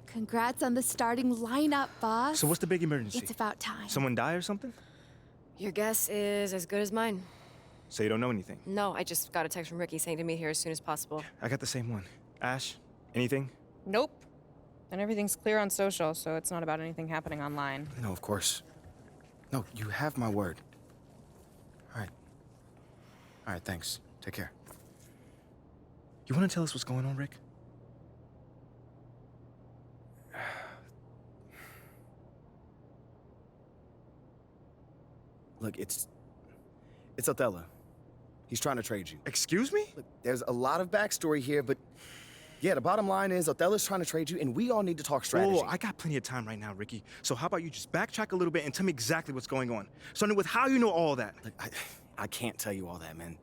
Congrats on the starting lineup, boss. So what's the big emergency? It's about time. Someone die or something? Your guess is as good as mine. So you don't know anything? No, I just got a text from Ricky saying to meet here as soon as possible. I got the same one. Ash, anything? Nope. And everything's clear on social, so it's not about anything happening online. No, of course. No, you have my word. All right. All right, thanks. Take care. You want to tell us what's going on, Rick? Look, it's Othello. He's trying to trade you. Excuse me? Look, there's a lot of backstory here, but yeah, the bottom line is Othello's trying to trade you, and we all need to talk strategy. Oh, I got plenty of time right now, Ricky. So how about you just backtrack a little bit and tell me exactly what's going on? Starting with how you know all that. Look, I can't tell you all that, man.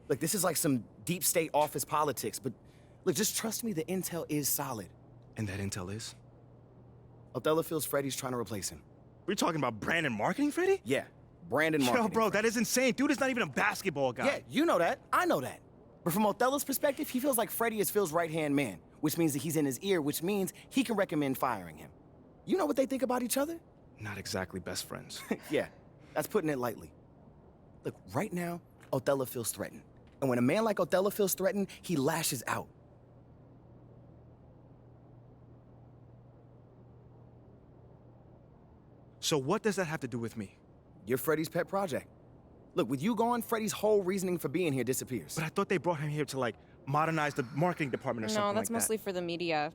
Look, this is like some deep state office politics, but look, just trust me, the intel is solid. And that intel is? Othello feels Freddie's trying to replace him. We're talking about brand and marketing, Freddie? Yeah, Brandon Marketing. Yo, bro, that is insane. Dude is not even a basketball guy. Yeah, you know that. I know that. But from Othello's perspective, he feels like Freddie is Phil's right-hand man, which means that he's in his ear, which means he can recommend firing him. You know what they think about each other? Not exactly best friends. Yeah, that's putting it lightly. Look, right now, Othello feels threatened. And when a man like Othello feels threatened, he lashes out. So what does that have to do with me? You're Freddie's pet project. Look, with you gone, Freddie's whole reasoning for being here disappears. But I thought they brought him here to, like, modernize the marketing department or something No, that's like mostly for the media.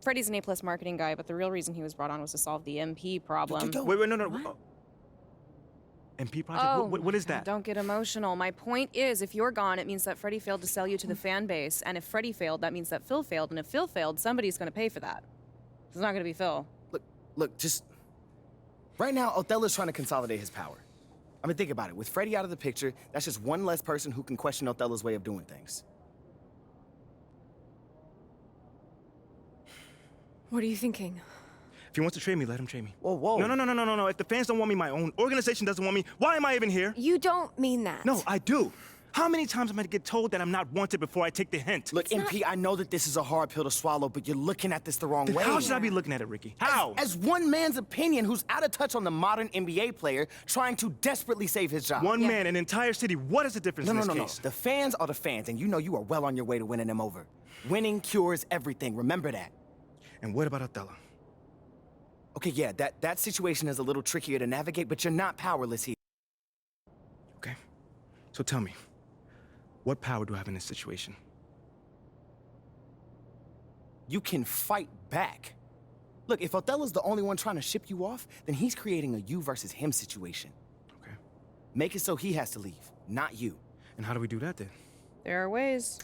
Freddie's an A-plus marketing guy, but the real reason he was brought on was to solve the MP problem. that. Wait, no. MP project? Oh, What is that? Don't get emotional. My point is, if you're gone, it means that Freddie failed to sell you to the fan base. And if Freddie failed, that means that Phil failed. And if Phil failed, somebody's going to pay for that. It's not going to be Phil. Look, just... Right now, Othello's trying to consolidate his power. I mean, think about it. With Freddie out of the picture, that's just one less person who can question Othello's way of doing things. What are you thinking? If he wants to trade me, let him trade me. Whoa, whoa. No. If the fans don't want me, my own organization doesn't want me, why am I even here? You don't mean that. No, I do. How many times am I to get told that I'm not wanted before I take the hint? Look, MP, I know that this is a hard pill to swallow, but you're looking at this the wrong way. How should I be looking at it, Ricky? How? As one man's opinion who's out of touch on the modern NBA player trying to desperately save his job. One man, an entire city. What is the difference in this case? No. The fans are the fans, and you know you are well on your way to winning them over. Winning cures everything. Remember that. And what about Othello? Okay, yeah, that situation is a little trickier to navigate, but you're not powerless here. Okay. So tell me, what power do I have in this situation? You can fight back. Look, if Othello's the only one trying to ship you off, then he's creating a you versus him situation. Okay. Make it so he has to leave, not you. And how do we do that then? There are ways.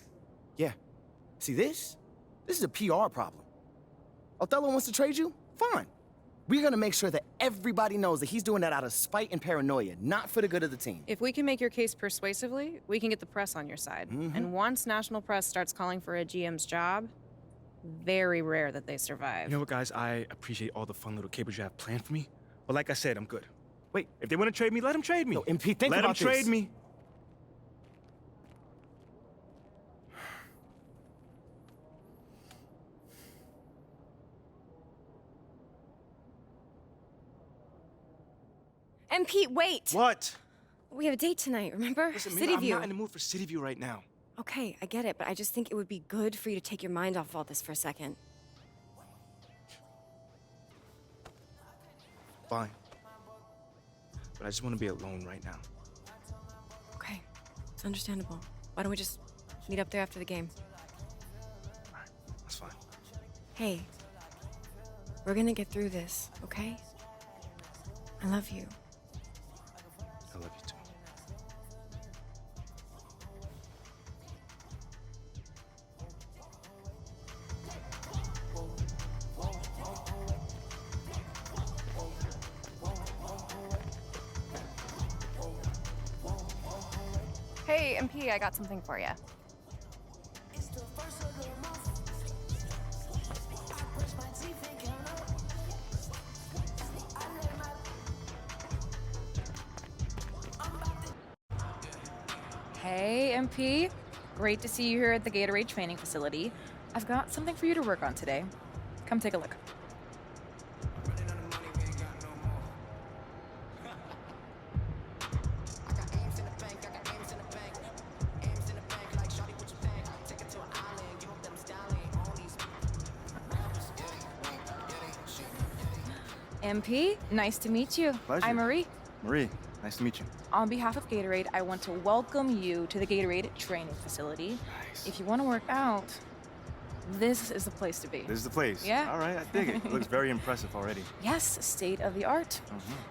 Yeah. See, this is a PR problem. Othello wants to trade you? Fine. We're gonna make sure that everybody knows that he's doing that out of spite and paranoia, not for the good of the team. If we can make your case persuasively, we can get the press on your side. And once national press starts calling for a GM's job, very rare that they survive. You know what, guys? I appreciate all the fun little capers you have planned for me. But like I said, I'm good. Wait, If they want to trade me, let them trade me. no, MP, think let about them trade this. me. And Pete, wait! What? We have a date tonight, remember? Listen, City man, I'm View. not in the mood for City View right now. Okay, I get it, but I just think it would be good for you to take your mind off all this for a second. Fine. But I just want to be alone right now. Okay, it's understandable. Why don't we just meet up there after the game? All right, that's fine. Hey, we're gonna get through this, okay? I love you. I love you too. Hey, MP, I got something for you. Hey, MP. Great to see you here at the Gatorade training facility. I've got something for you to work on today. Come take a look. MP, nice to meet you. Pleasure. I'm Marie. Marie, nice to meet you. On behalf of Gatorade, I want to welcome you to the Gatorade training facility. Nice. If you want to work out, this is the place to be. This is the place. Yeah. All right, I dig it. It looks very impressive already. Yes, state of the art.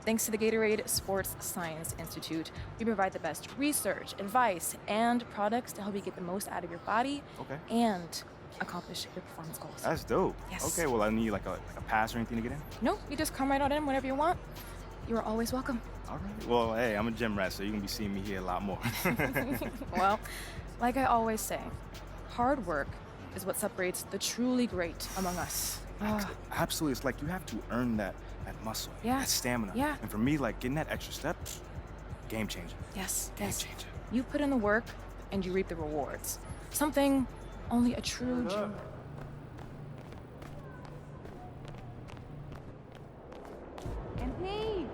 Thanks to the Gatorade Sports Science Institute, we provide the best research, advice, and products to help you get the most out of your body Okay. and accomplish your performance goals. That's dope. Yes. Okay, well, I need like a pass or anything to get in? No, you just come right on in whenever you want. You are always welcome. All right. Well, hey, I'm a gym rat, so you're going to be seeing me here a lot more. Well, like I always say, hard work is what separates the truly great among us. Ah, Absolutely. It's like you have to earn that muscle, Yeah. that stamina. Yeah. And for me, like getting that extra step, game changer. yes, Game yes. changer. You put in the work and you reap the rewards. Something only a true gym. MP!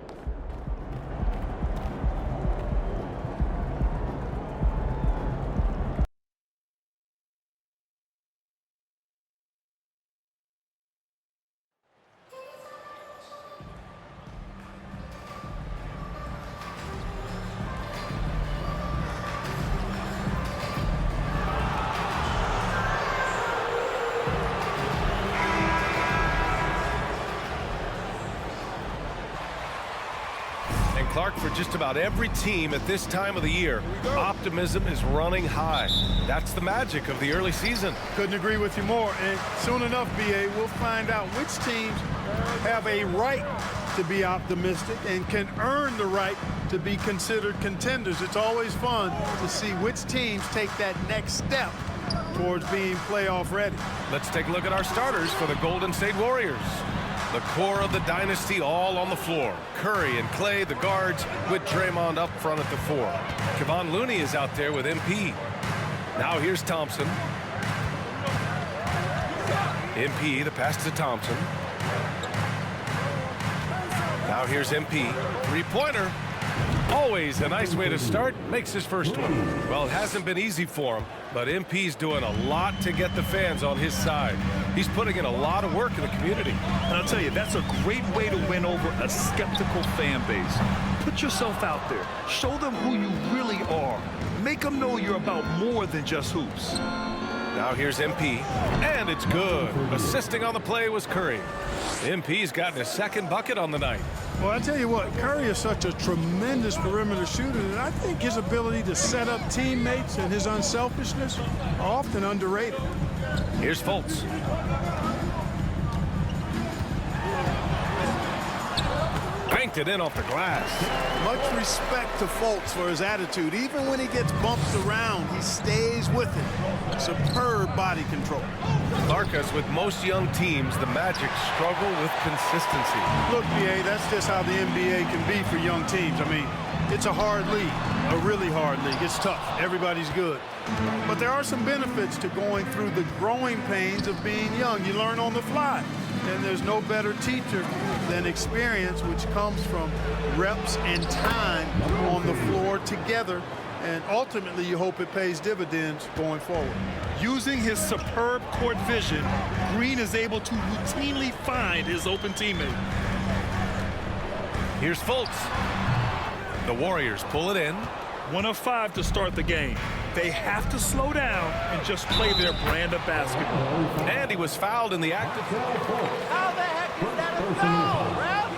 And Clark, for just about every team at this time of the year, optimism is running high. That's the magic of the early season. Couldn't agree with you more. And soon enough, BA, we'll find out which teams have a right to be optimistic and can earn the right to be considered contenders. It's always fun to see which teams take that next step towards being playoff ready. Let's take a look at our starters for the Golden State Warriors. The core of the dynasty all on the floor. Curry and Clay, the guards, with Draymond up front at the 4. Kevon Looney is out there with MP. Now here's Thompson. MP, the pass to Thompson. Now here's MP. Three-pointer. Always a nice way to start. Makes his first one. Well, it hasn't been easy for him, but MP's doing a lot to get the fans on his side. He's putting in a lot of work in the community. And I'll tell you, that's a great way to win over a skeptical fan base. Put yourself out there. Show them who you really are. Make them know you're about more than just hoops. Now here's MP, and it's good. Assisting on the play was Curry. MP's gotten his second bucket on the night. Well, I tell you what, Curry is such a tremendous perimeter shooter, and I think his ability to set up teammates and his unselfishness are often underrated. Here's Fultz. Banked it in off the glass. Much respect to Fultz for his attitude. Even when he gets bumped around, he stays with it. Superb body control. Clark, as with most young teams, the Magic struggle with consistency. Look, BA, that's just how the NBA can be for young teams. I mean, it's a hard league, a really hard league. It's tough. Everybody's good. But there are some benefits to going through the growing pains of being young. You learn on the fly. And there's no better teacher than experience, which comes from reps and time on the floor together. And ultimately, you hope it pays dividends going forward. Using his superb court vision, Green is able to routinely find his open teammate. Here's Fultz. The Warriors pull it in. 1 of 5 to start the game. They have to slow down and just play their brand of basketball. And he was fouled in the act of... How the heck is that a foul, ref?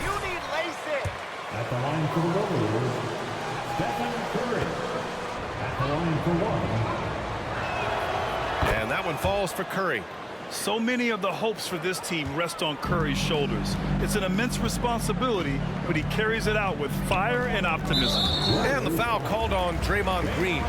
You need LASIK. At the line for the Warriors, Stephen Curry. At the line for one. And that one falls for Curry. So many of the hopes for this team rest on Curry's shoulders. It's an immense responsibility, but he carries it out with fire and optimism. And the foul called on Draymond Green.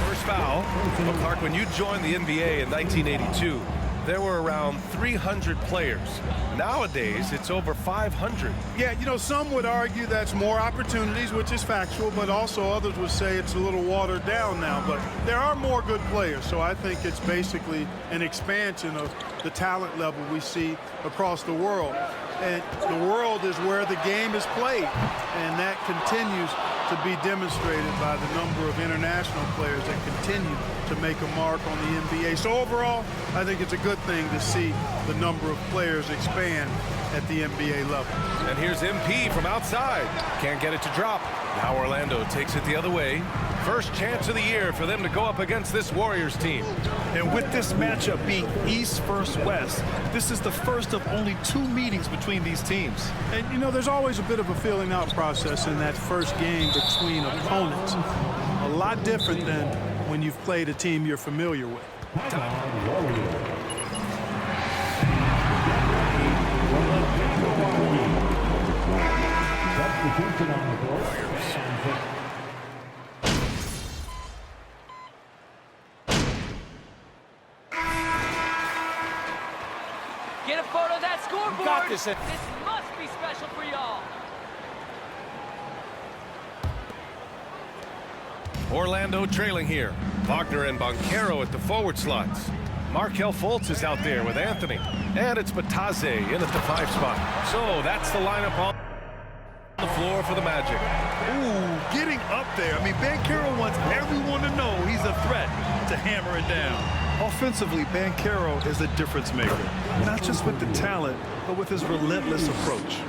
First foul. Well, Clark, when you joined the NBA in 1982, there were around 300 players. Nowadays, it's over 500. Yeah, you know, some would argue that's more opportunities, which is factual, but also others would say it's a little watered down now. But there are more good players, so I think it's basically an expansion of the talent level we see across the world. And the world is where the game is played, and that continues to be demonstrated by the number of international players that continue to make a mark on the NBA. So overall, I think it's a good thing to see the number of players expand at the NBA level. And here's MP from outside. Can't get it to drop. Now Orlando takes it the other way. First chance of the year for them to go up against this Warriors team. And with this matchup being East versus West, this is the first of only 2 meetings between these teams. And, you know, there's always a bit of a filling out process in that first game between opponents. A lot different than when you've played a team you're familiar with. Substitution on the court. Get a photo of that scoreboard. got this. This must be special for y'all. Orlando trailing here. Wagner and Banchero at the forward slots. Markelle Fultz is out there with Anthony. And it's Bataze in at the 5 spot. So that's the lineup on the floor for the Magic. Ooh, getting up there. I mean, Banchero wants everyone to know he's a threat to hammer it down. Offensively, Banchero is a difference maker. Not just with the talent, but with his relentless approach.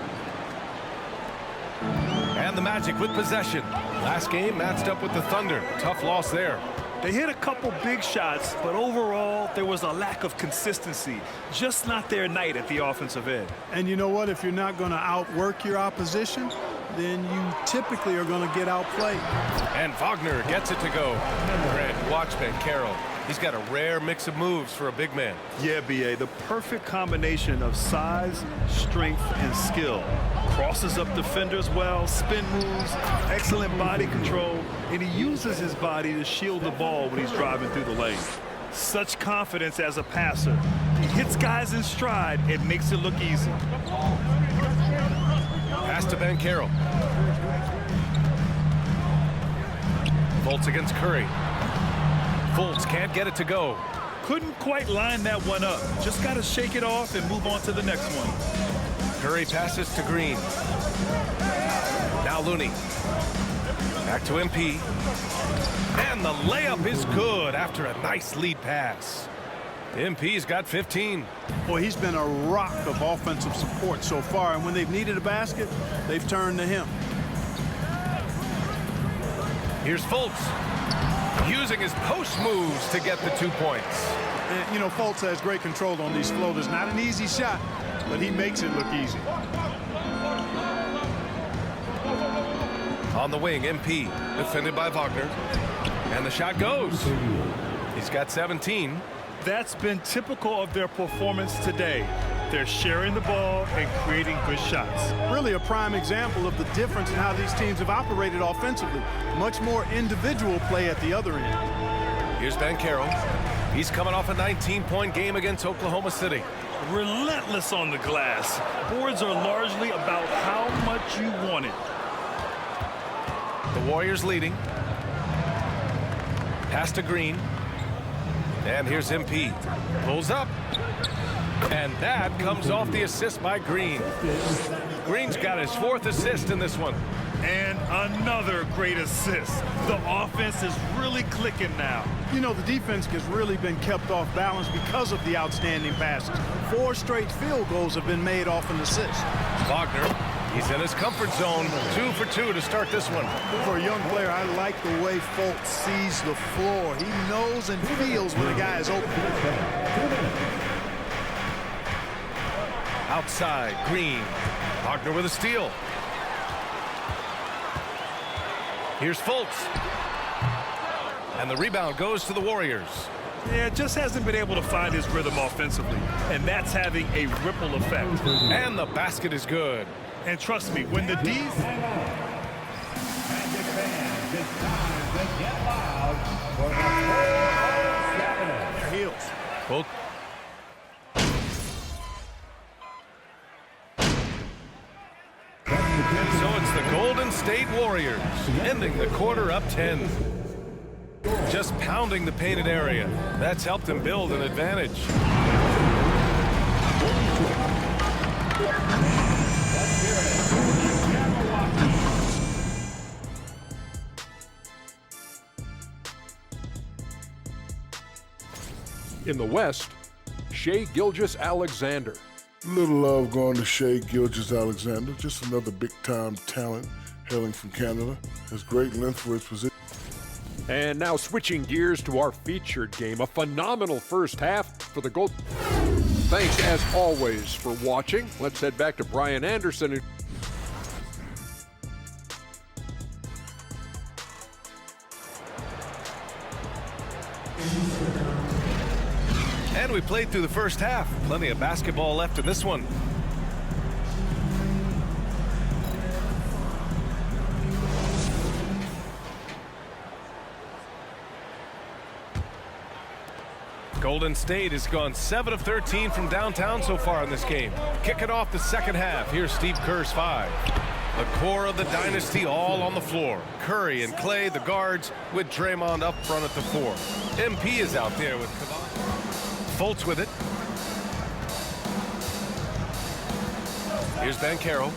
And the Magic with possession. Last game matched up with the Thunder. Tough loss there. They hit a couple big shots, but overall, there was a lack of consistency. Just not their night at the offensive end. And you know what? If you're not going to outwork your opposition, then you typically are going to get outplayed. And Wagner gets it to go. Grant, watch Banchero. He's got a rare mix of moves for a big man. Yeah, B.A., the perfect combination of size, strength, and skill. Crosses up defenders well, spin moves, excellent body control, and he uses his body to shield the ball when he's driving through the lane. Such confidence as a passer. He hits guys in stride and makes it look easy. Pass to Banchero. Fultz against Curry. Fultz can't get it to go. Couldn't quite line that one up. Just got to shake it off and move on to the next one. Curry passes to Green. Now Looney. Back to MP. And the layup is good after a nice lead pass. MP's got 15. Boy, he's been a rock of offensive support so far, and when they've needed a basket, they've turned to him. Here's Fultz. Using his post moves to get the 2 points. And, you know, Fultz has great control on these floaters. Not an easy shot, but he makes it look easy. On the wing, MP, defended by Wagner. And the shot goes. He's got 17. That's been typical of their performance today. They're sharing the ball and creating good shots. Really a prime example of the difference in how these teams have operated offensively. Much more individual play at the other end. Here's Banchero. He's coming off a 19-point game against Oklahoma City. Relentless on the glass. Boards are largely about how much you want it. The Warriors leading. Pass to Green. And here's MP. Pulls up. And that comes off the assist by Green. Green's got his 4th assist in this one. And another great assist. The offense is really clicking now. You know, the defense has really been kept off balance because of the outstanding passes. 4 straight field goals have been made off an assist. Wagner, he's in his comfort zone. 2 for 2 to start this one. For a young player, I like the way Fultz sees the floor. He knows and feels when a guy is open. Outside, Green. Wagner with a steal. Here's Fultz. And the rebound goes to the Warriors. Yeah, just hasn't been able to find his rhythm offensively. And that's having a ripple effect. And the basket is good. And trust me, when the D's... Magic fans, it's time to get loud for the 4-7. Their heels. State Warriors, ending the quarter up 10. Just pounding the painted area. That's helped him build an advantage. In the West, Shai Gilgeous-Alexander. Little love going to Shai Gilgeous-Alexander, just another big-time talent hailing from Canada. Has great length for his position. And now switching gears to our featured game, a phenomenal first half for the Gold. Thanks as always for watching. Let's head back to Brian Anderson. And we played through the first half. Plenty of basketball left in this one. Golden State has gone 7 of 13 from downtown so far in this game. Kicking off the second half, here's Steve Kerr's 5. The core of the dynasty all on the floor. Curry and Clay, the guards, with Draymond up front at the 4. MP is out there with Kevon. Fultz with it. Here's Banchero.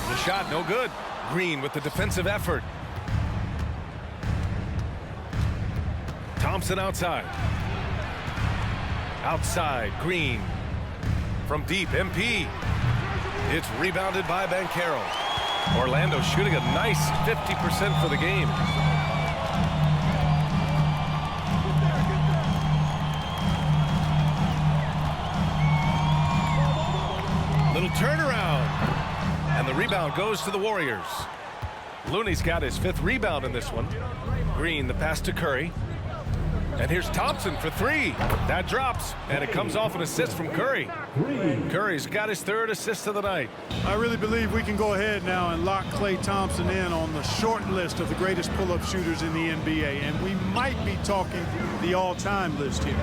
The shot, no good. Green with the defensive effort. Thompson outside. Outside, Green. From deep, MP. It's rebounded by Banchero. Orlando shooting a nice 50% for the game. Little turnaround. And the rebound goes to the Warriors. Looney's got his 5th rebound in this one. Green, the pass to Curry. And here's Thompson for 3. That drops, and it comes off an assist from Curry. Curry's got his 3rd assist of the night. I really believe we can go ahead now and lock Klay Thompson in on the short list of the greatest pull-up shooters in the NBA, and we might be talking the all-time list here.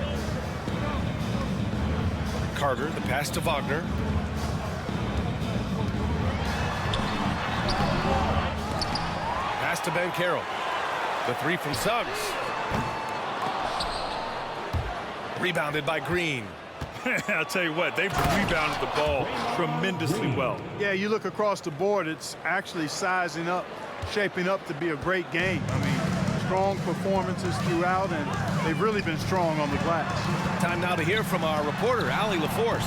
Carter, the pass to Wagner. Pass to Banchero. The 3 from Suggs. Rebounded by Green. I'll tell you what, they've rebounded the ball tremendously well. Yeah, you look across the board, it's actually sizing up, shaping up to be a great game. I mean, strong performances throughout, and they've really been strong on the glass. Time now to hear from our reporter, Allie LaForce.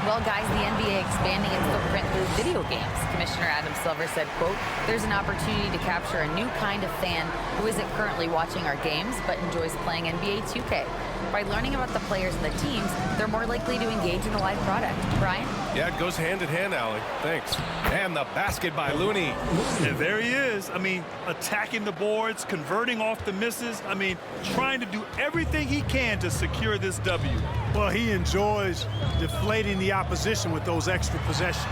Well, guys, the NBA expanding its footprint through video games. Commissioner Adam Silver said, quote, "There's an opportunity to capture a new kind of fan who isn't currently watching our games but enjoys playing NBA 2K. By learning about the players and the teams, they're more likely to engage in the live product." Brian? Yeah, it goes hand in hand, Allie. Thanks. And the basket by Looney. And there he is. I mean, attacking the boards, converting off the misses. I mean, trying to do everything he can to secure this W. Well, he enjoys deflating the opposition with those extra possessions.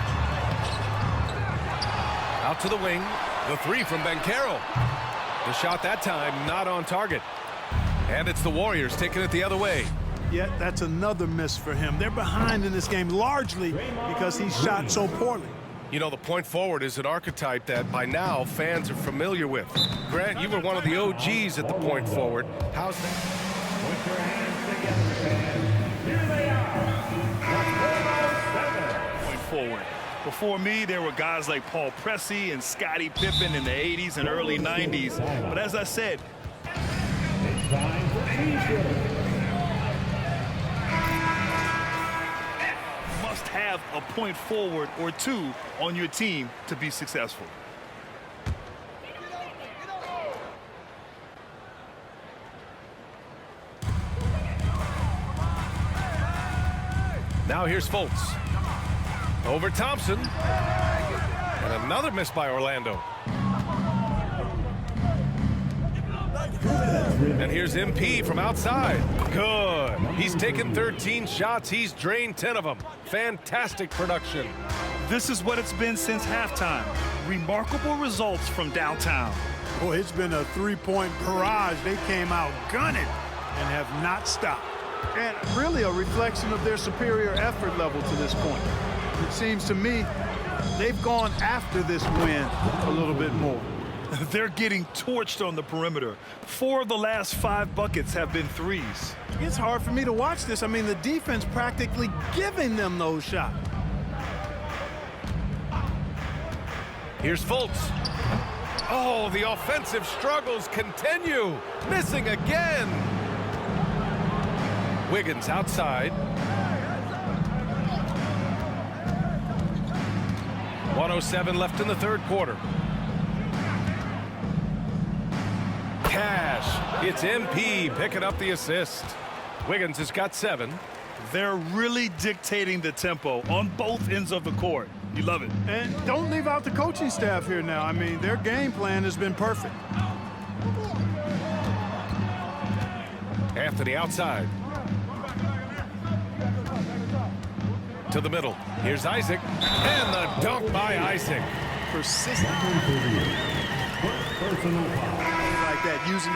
Out to the wing. The 3 from Banchero. The shot that time not on target. And it's the Warriors taking it the other way. Yet that's another miss for him. They're behind in this game largely because he shot so poorly. You know, the point forward is an archetype that by now fans are familiar with. Grant, you were one of the OGs at the point forward. How's that? Put your hands together, fans. Here they are. Point forward. Before me, there were guys like Paul Pressey and Scottie Pippen in the 80s and early 90s. But as I said, Time for must have a point forward or 2 on your team to be successful. Now here's Fultz. Over Thompson. And another miss by Orlando. And here's MP from outside. Good. He's taken 13 shots. He's drained 10 of them. Fantastic production. This is what it's been since halftime. Remarkable results from downtown. Boy, it's been a three-point barrage. They came out gunning and have not stopped. And really a reflection of their superior effort level to this point. It seems to me they've gone after this win a little bit more. They're getting torched on the perimeter. 4 of the last 5 buckets have been threes. It's hard for me to watch this. I mean, the defense practically giving them those shots. Here's Fultz. Oh, the offensive struggles continue. Missing again. Wiggins outside. 1:07 left in the third quarter. Cash. It's MP picking up the assist. Wiggins has got 7. They're really dictating the tempo on both ends of the court. You love it. And don't leave out the coaching staff here now. I mean, their game plan has been perfect. Anthony outside. To the middle. Here's Isaac. And the dunk by Isaac. Persistent. Like that, using...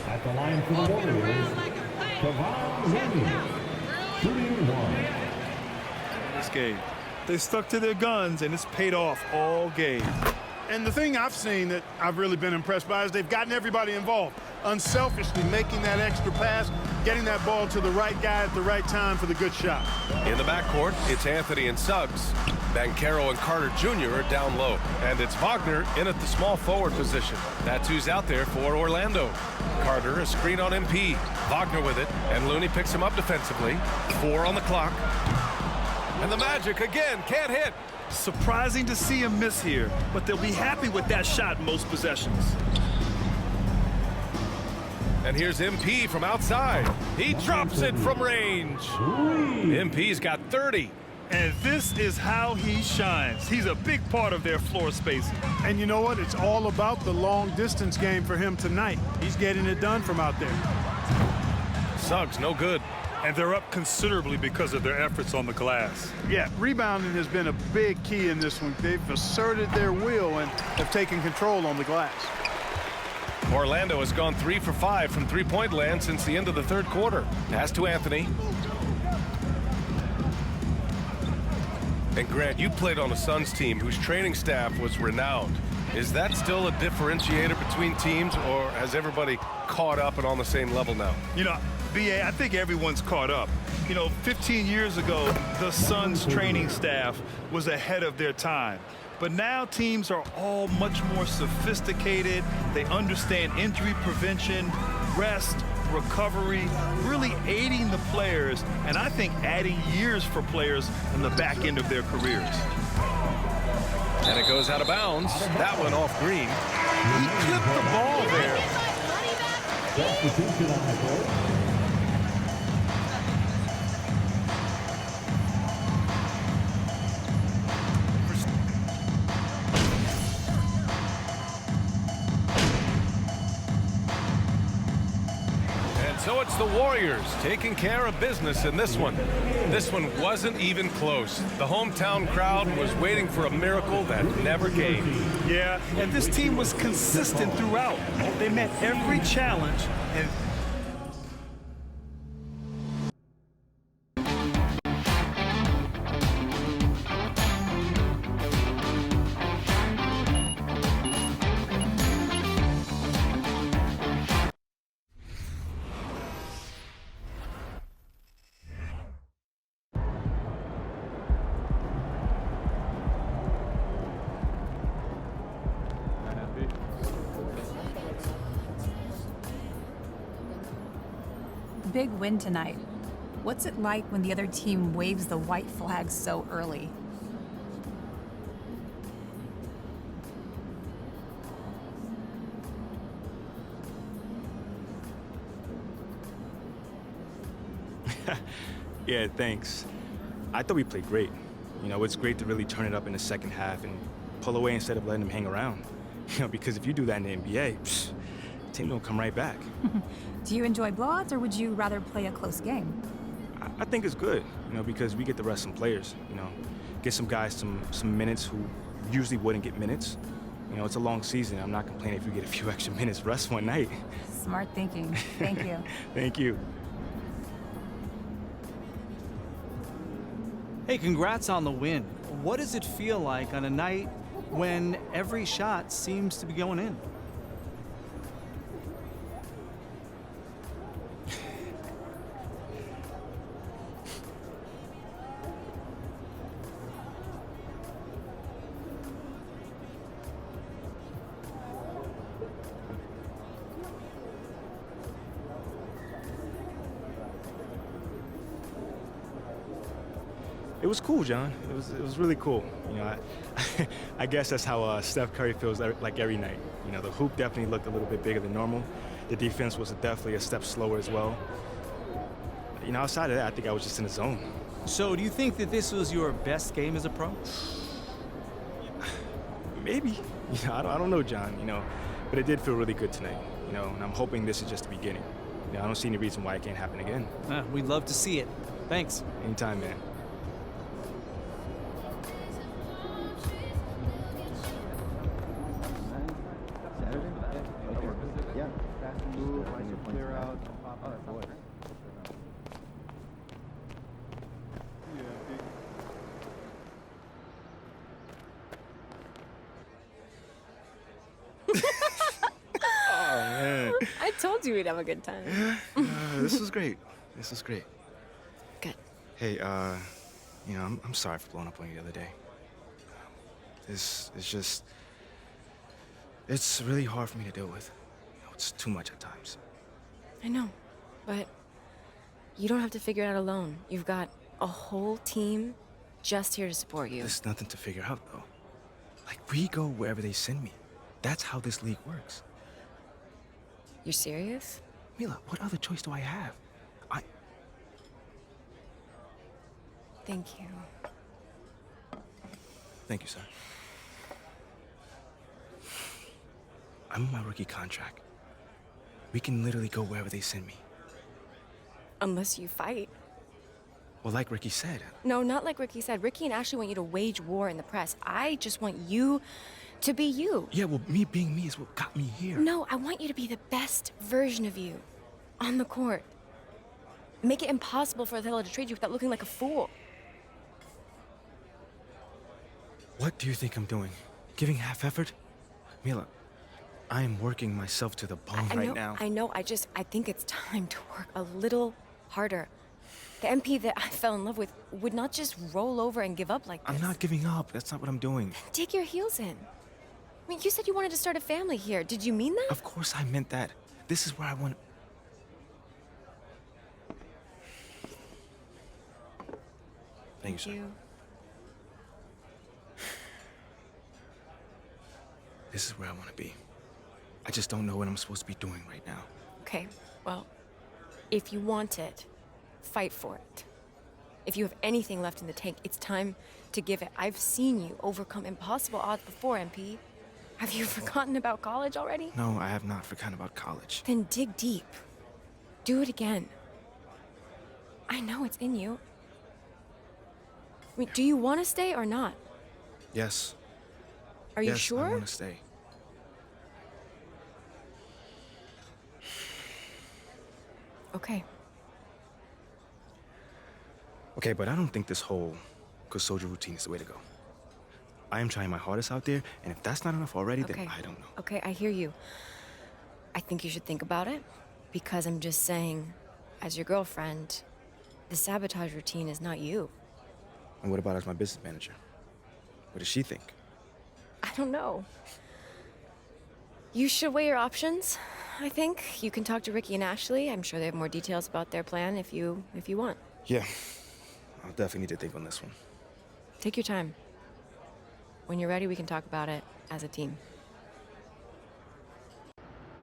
At the line for the Warriors, Kevon Looney, shooting 1. This game, they stuck to their guns, and it's paid off all game. And the thing I've seen that I've really been impressed by is they've gotten everybody involved. Unselfishly making that extra pass, getting that ball to the right guy at the right time for the good shot. In the backcourt, it's Anthony and Suggs. Banchero and Carter Jr. are down low. And it's Wagner in at the small forward position. That's who's out there for Orlando. Carter, a screen on MP. Wagner with it, and Looney picks him up defensively. 4 on the clock. And the Magic again can't hit. Surprising to see him miss here, but they'll be happy with that shot most possessions. And here's MP from outside. He drops it from range. MP's got 30. And this is how he shines. He's a big part of their floor spacing. And you know what? It's all about the long distance game for him tonight. He's getting it done from out there. Suggs, no good. And they're up considerably because of their efforts on the glass. Yeah, rebounding has been a big key in this one. They've asserted their will and have taken control on the glass. Orlando has gone 3 for 5 from three-point land since the end of the third quarter. Pass to Anthony. And Grant, you played on a Suns team whose training staff was renowned. Is that still a differentiator between teams, or has everybody caught up and on the same level now? You know, BA, I think everyone's caught up. You know, 15 years ago, the Suns training staff was ahead of their time. But now teams are all much more sophisticated. They understand injury prevention, rest, recovery, really aiding the players, and I think adding years for players in the back end of their careers. And it goes out of bounds. That one off Green. He clipped the ball there. Substitution on the court. So it's the Warriors taking care of business in this one. This one wasn't even close. The hometown crowd was waiting for a miracle that never came. Yeah, and this team was consistent throughout. They met every challenge and big win tonight. What's it like when the other team waves the white flag so early? Yeah, thanks. I thought we played great. You know, it's great to really turn it up in the second half and pull away instead of letting them hang around. You know, because if you do that in the NBA, the team don't come right back. Do you enjoy blowouts, or would you rather play a close game? I think it's good, you know, because we get to rest some players, you know, get some guys some minutes who usually wouldn't get minutes. You know, it's a long season. I'm not complaining if we get a few extra minutes rest one night. Smart thinking. Thank you. Thank you. Hey, congrats on the win. What does it feel like on a night when every shot seems to be going in? It was cool, John. It was really cool. You know, I guess that's how Steph Curry feels like every night. You know, the hoop definitely looked a little bit bigger than normal. The defense was definitely a step slower as well. You know, outside of that, I think I was just in the zone. So, do you think that this was your best game as a pro? Maybe. You know, I don't know, John. You know, but it did feel really good tonight. You know, and I'm hoping this is just the beginning. You know, I don't see any reason why it can't happen again. We'd love to see it. Thanks. Anytime, man. I told you we'd have a good time. This was great. This was great. Good. Hey, you know, I'm sorry for blowing up on you the other day. This is just, it's really hard for me to deal with. You know, it's too much at times. I know, but you don't have to figure it out alone. You've got a whole team just here to support you. There's nothing to figure out, though. Like, we go wherever they send me. That's how this league works. You're serious? Mila, what other choice do I have? Thank you. Thank you, sir. I'm on my rookie contract. We can literally go wherever they send me. Unless you fight. Well, like Ricky said. No, not like Ricky said. Ricky and Ashley want you to wage war in the press. I just want you to be you. Yeah, well, me being me is what got me here. No, I want you to be the best version of you on the court. Make it impossible for Othello to trade you without looking like a fool. What do you think I'm doing? Giving half effort? Mila, I am working myself to the bone right now. I know. I think it's time to work a little harder. The MP that I fell in love with would not just roll over and give up like this. I'm not giving up. That's not what I'm doing. Dig your heels in. I mean, you said you wanted to start a family here. Did you mean that? Of course I meant that. This is where I want... Thank you, sir. This is where I want to be. I just don't know what I'm supposed to be doing right now. Okay, well, if you want it, fight for it. If you have anything left in the tank, it's time to give it. I've seen you overcome impossible odds before, MP. Have you forgotten about college already? No, I have not forgotten about college. Then dig deep. Do it again. I know it's in you. I mean, do you want to stay or not? Yes. Are you sure? I want to stay. Okay. Okay, but I don't think this whole Kusoja routine is the way to go. I am trying my hardest out there, and if that's not enough already, then I don't know. Okay, I hear you. I think you should think about it, because I'm just saying, as your girlfriend, the sabotage routine is not you. And what about as my business manager? What does she think? I don't know. You should weigh your options, I think. You can talk to Ricky and Ashley. I'm sure they have more details about their plan if you want. Yeah, I'll definitely need to think on this one. Take your time. When you're ready, we can talk about it as a team.